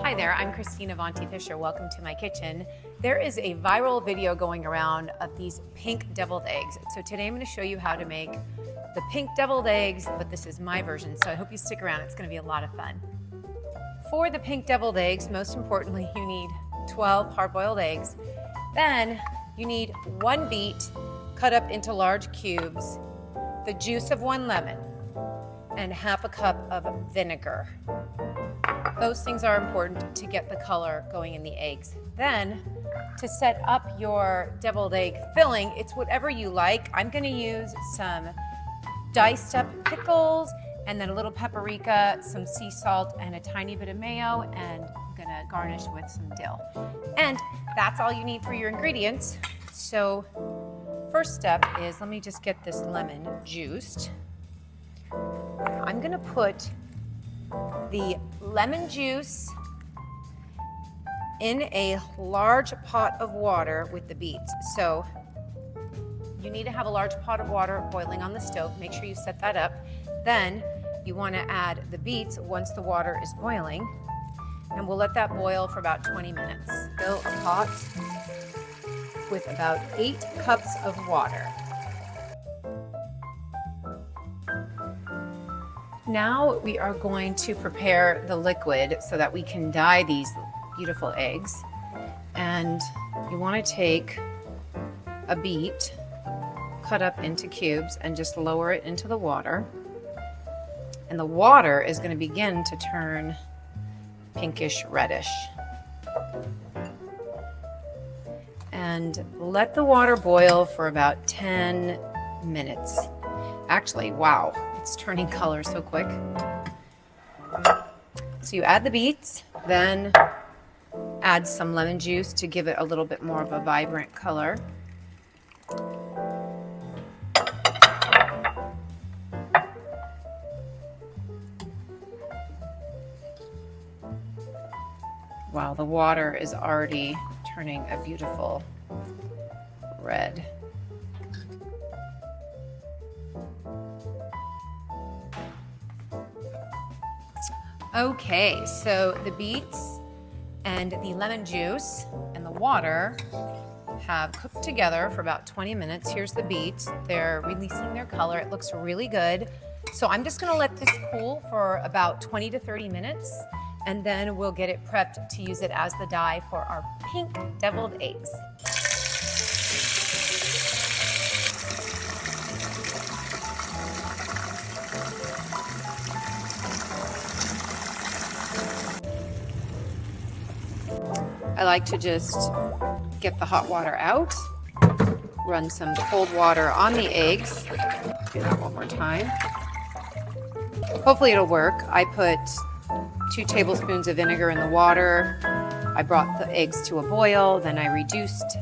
Hi there, I'm Christine Avanti Fisher. Welcome to my kitchen. There is a viral video going around of these pink deviled eggs. So today I'm going to show you how to make the pink deviled eggs, but this is my version, so I hope you stick around. It's going to be a lot of fun. For the pink deviled eggs, most importantly, you need 12 hard-boiled eggs. Then you need 1 beet cut up into large cubes, the juice of 1 lemon, and half a cup of vinegar. Those things are important to get the color going in the eggs. Then, to set up your deviled egg filling, it's whatever you like. I'm going to use some diced up pickles, and then a little paprika, some sea salt, and a tiny bit of mayo, and I'm going to garnish with some dill. And that's all you need for your ingredients. So, first step is, let me just get this lemon juiced. I'm going to put the lemon juice in a large pot of water with the beets. So you need to have a large pot of water boiling on the stove. Make sure you set that up. Then you want to add the beets once the water is boiling, and we'll let that boil for about 20 minutes. Fill a pot with about 8 cups of water. Now we are going to prepare the liquid so that we can dye these beautiful eggs. And you want to take a beet, cut up into cubes, and just lower it into the water. And the water is going to begin to turn pinkish reddish. And let the water boil for about 10 minutes. Actually, wow, it's turning color so quick. So you add the beets, then add some lemon juice to give it a little bit more of a vibrant color. Wow, the water is already turning a beautiful red. Okay, so the beets and the lemon juice and the water have cooked together for about 20 minutes. Here's the beets. They're releasing their color. It looks really good. So I'm just gonna let this cool for about 20 to 30 minutes, and then we'll get it prepped to use it as the dye for our pink deviled eggs. I like to just get the hot water out, run some cold water on the eggs. Do that one more time. Hopefully it'll work. I put 2 tablespoons of vinegar in the water. I brought the eggs to a boil, then I reduced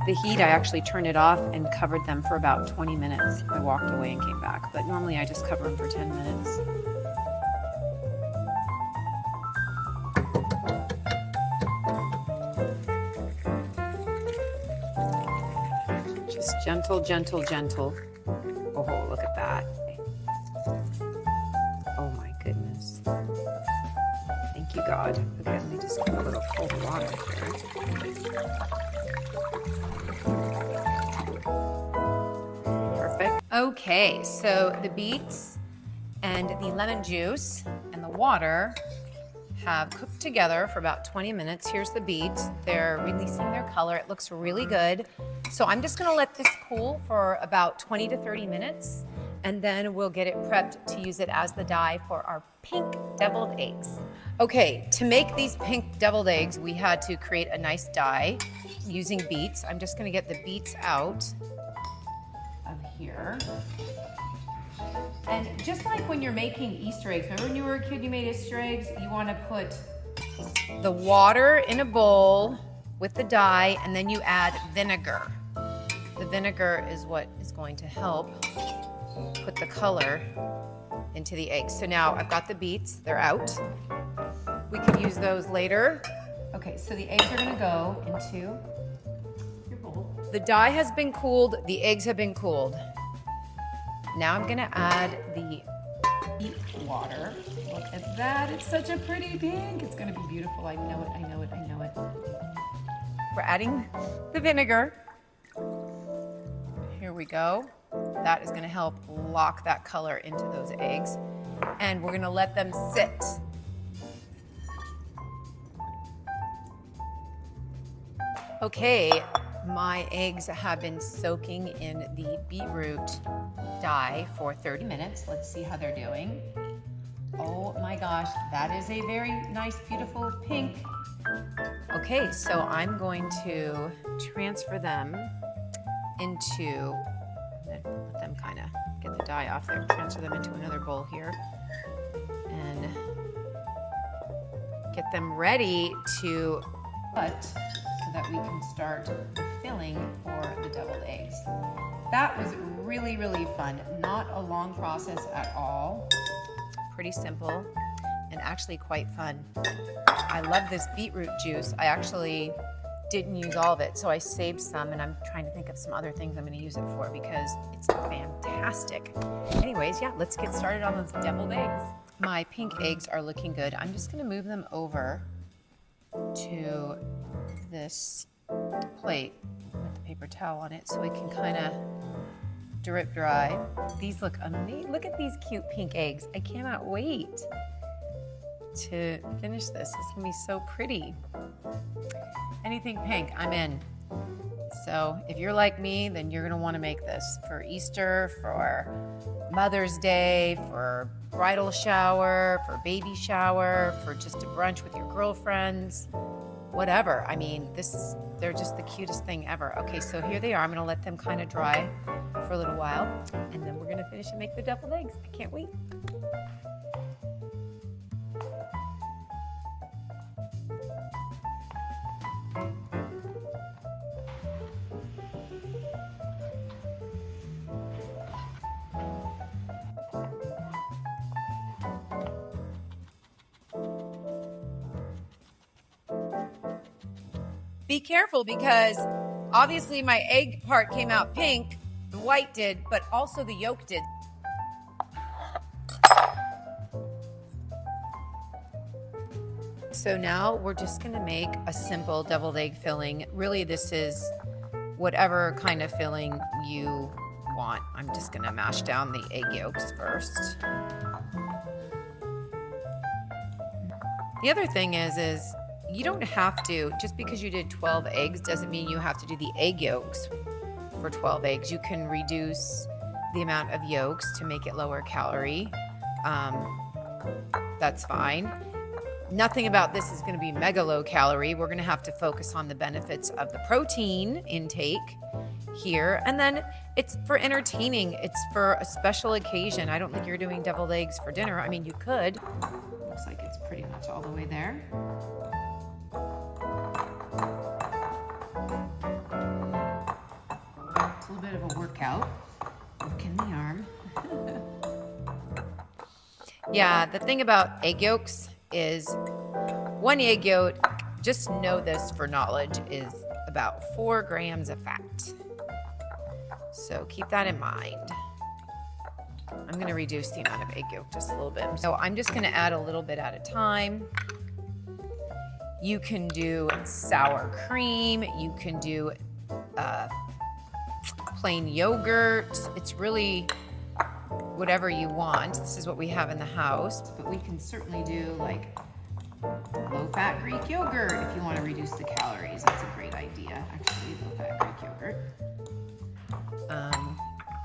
the heat. I actually turned it off and covered them for about 20 minutes. I walked away and came back, but normally I just cover them for 10 minutes. Just gentle, gentle, gentle. Oh, look at that. Oh my goodness. Thank you, God. Okay, let me just put a little cold water here. Perfect. Okay, so the beets and the lemon juice and the water have cooked together for about 20 minutes. Here's the beets. They're releasing their color. It looks really good. So I'm just gonna let this cool for about 20 to 30 minutes, and then we'll get it prepped to use it as the dye for our pink deviled eggs. Okay, to make these pink deviled eggs, we had to create a nice dye using beets. I'm just gonna get the beets out of here. And just like when you're making Easter eggs, remember when you were a kid you made Easter eggs? You want to put the water in a bowl with the dye, and then you add vinegar. The vinegar is what is going to help put the color into the eggs. So now I've got the beets, they're out. We could use those later. Okay, so the eggs are going to go into your bowl. The dye has been cooled, the eggs have been cooled. Now I'm gonna add the beet water. Look at that, it's such a pretty pink. It's gonna be beautiful, I know it, I know it, I know it. We're adding the vinegar. Here we go. That is gonna help lock that color into those eggs. And we're gonna let them sit. Okay, my eggs have been soaking in the beetroot dye for 30 minutes. Let's see how they're doing. Oh my gosh, that is a very nice, beautiful pink. Okay, so I'm going to transfer them into, let them kind of get the dye off there, transfer them into another bowl here, and get them ready to cut so that we can start the filling for the deviled eggs. That was really, really fun. Not a long process at all. Pretty simple and actually quite fun. I love this beetroot juice. I actually didn't use all of it, so I saved some, and I'm trying to think of some other things I'm gonna use it for because it's fantastic. Anyways, yeah, let's get started on those deviled eggs. My pink eggs are looking good. I'm just gonna move them over to this plate with the paper towel on it so we can kind of drip dry. These look amazing. Look at these cute pink eggs. I cannot wait to finish this. It's gonna be so pretty. Anything pink, I'm in. So if you're like me, then you're gonna wanna make this for Easter, for Mother's Day, for bridal shower, for baby shower, for just a brunch with your girlfriends, whatever. I mean, they're just the cutest thing ever. Okay, so here they are. I'm gonna let them kind of dry for a little while, and then we're gonna finish and make the deviled eggs. I can't wait. Be careful because obviously my egg part came out pink, the white did, but also the yolk did. So now we're just gonna make a simple deviled egg filling. Really, this is whatever kind of filling you want. I'm just gonna mash down the egg yolks first. The other thing is you don't have to, just because you did 12 eggs doesn't mean you have to do the egg yolks for 12 eggs. You can reduce the amount of yolks to make it lower calorie. That's fine. Nothing about this is gonna be mega low calorie. We're gonna have to focus on the benefits of the protein intake here. And then it's for entertaining. It's for a special occasion. I don't think you're doing deviled eggs for dinner. I mean, you could. Looks like it's pretty much all the way there. It's a little bit of a workout. Work in the arm. Yeah, the thing about egg yolks is one egg yolk, just know this for knowledge, is about 4 grams of fat. So keep that in mind. I'm going to reduce the amount of egg yolk just a little bit. So I'm just going to add a little bit at a time. You can do sour cream. You can do plain yogurt. It's really whatever you want. This is what we have in the house, but we can certainly do like low-fat Greek yogurt if you want to reduce the calories. That's a great idea, actually, low-fat Greek yogurt.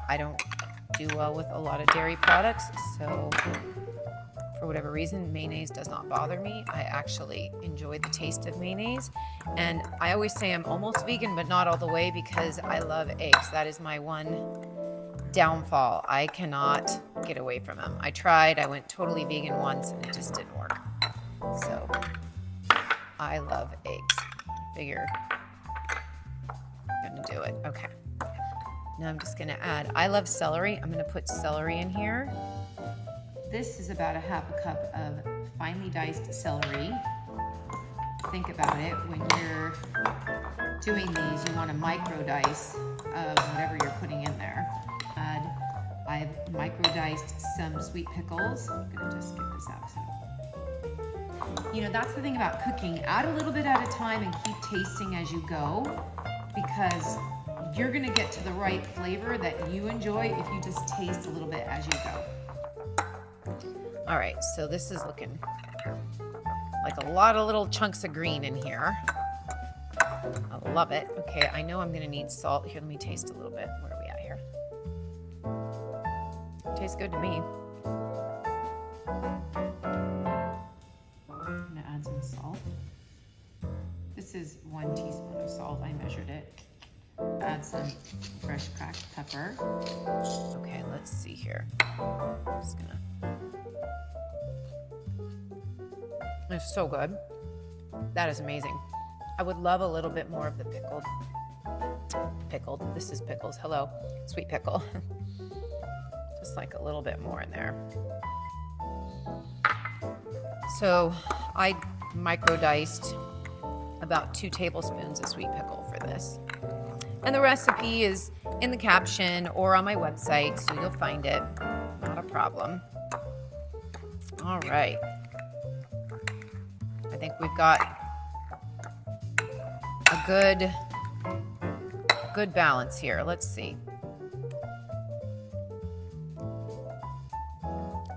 I don't do well with a lot of dairy products, so for whatever reason, mayonnaise does not bother me. I actually enjoy the taste of mayonnaise, and I always say I'm almost vegan, but not all the way, because I love eggs. That is my one downfall. I cannot get away from them. I tried, I went totally vegan once, and it just didn't work. So I love eggs. Figure I'm gonna do it. Okay. Now I'm just gonna add, I love celery. I'm gonna put celery in here. This is about 1/2 cup of finely diced celery. Think about it, when you're doing these, you want to micro dice of whatever you're putting in there. I've micro diced some sweet pickles. I'm gonna just get this out. You know, that's the thing about cooking. Add a little bit at a time and keep tasting as you go, because you're gonna get to the right flavor that you enjoy if you just taste a little bit as you go. All right, so this is looking like a lot of little chunks of green in here. I love it. Okay, I know I'm gonna need salt. Here, let me taste a little bit. Where are we at here? Tastes good to me. I'm gonna add some salt. This is 1 teaspoon of salt. I measured it. Add some fresh cracked pepper. Okay, let's see here. I'm just gonna. It's so good. That is amazing. I would love a little bit more of the pickled. This is pickles. Hello, sweet pickle. Just like a little bit more in there. So I micro-diced about 2 tablespoons of sweet pickle for this. And the recipe is in the caption or on my website, so you'll find it. Not a problem. All right. I think we've got a good balance here. Let's see.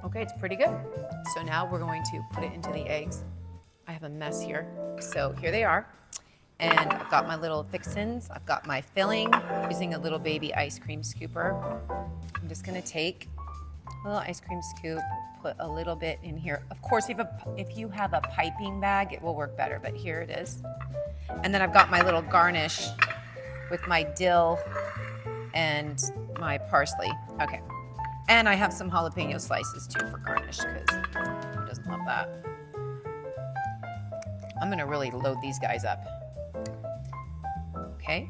Okay, it's pretty good. So now we're going to put it into the eggs. I have a mess here. So here they are. And I've got my little fixins. I've got my filling using a little baby ice cream scooper. I'm just gonna take a little ice cream scoop, put a little bit in here. Of course, if you have a piping bag, it will work better, but here it is. And then I've got my little garnish with my dill and my parsley. Okay. And I have some jalapeno slices too for garnish, because who doesn't love that? I'm gonna really load these guys up. Okay.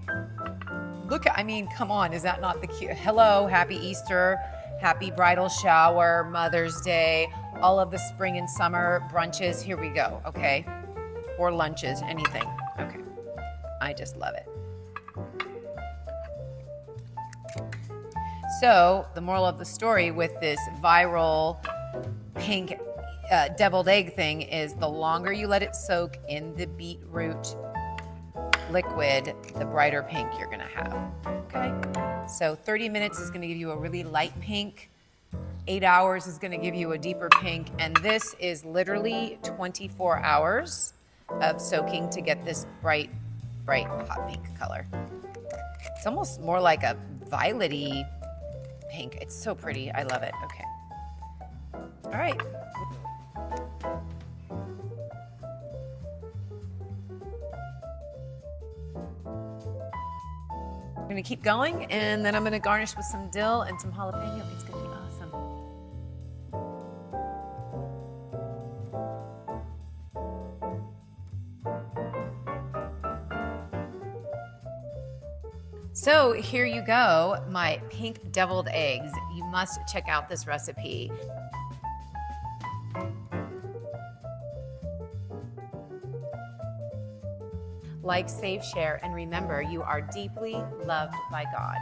Look, I mean, come on, is that not the cute? Hello, happy Easter, happy bridal shower, Mother's Day, all of the spring and summer brunches. Here we go, okay? Or lunches, anything. Okay. I just love it. So the moral of the story with this viral pink deviled egg thing is the longer you let it soak in the beetroot liquid, the brighter pink you're gonna have, okay? So 30 minutes is gonna give you a really light pink, 8 hours is gonna give you a deeper pink, and this is literally 24 hours of soaking to get this bright hot pink color. It's almost more like a violet-y pink. It's so pretty, I love it, okay. All right. I'm gonna keep going, and then I'm gonna garnish with some dill and some jalapeno. It's gonna be awesome. So here you go, my pink deviled eggs. You must check out this recipe. Like, save, share, and remember, you are deeply loved by God.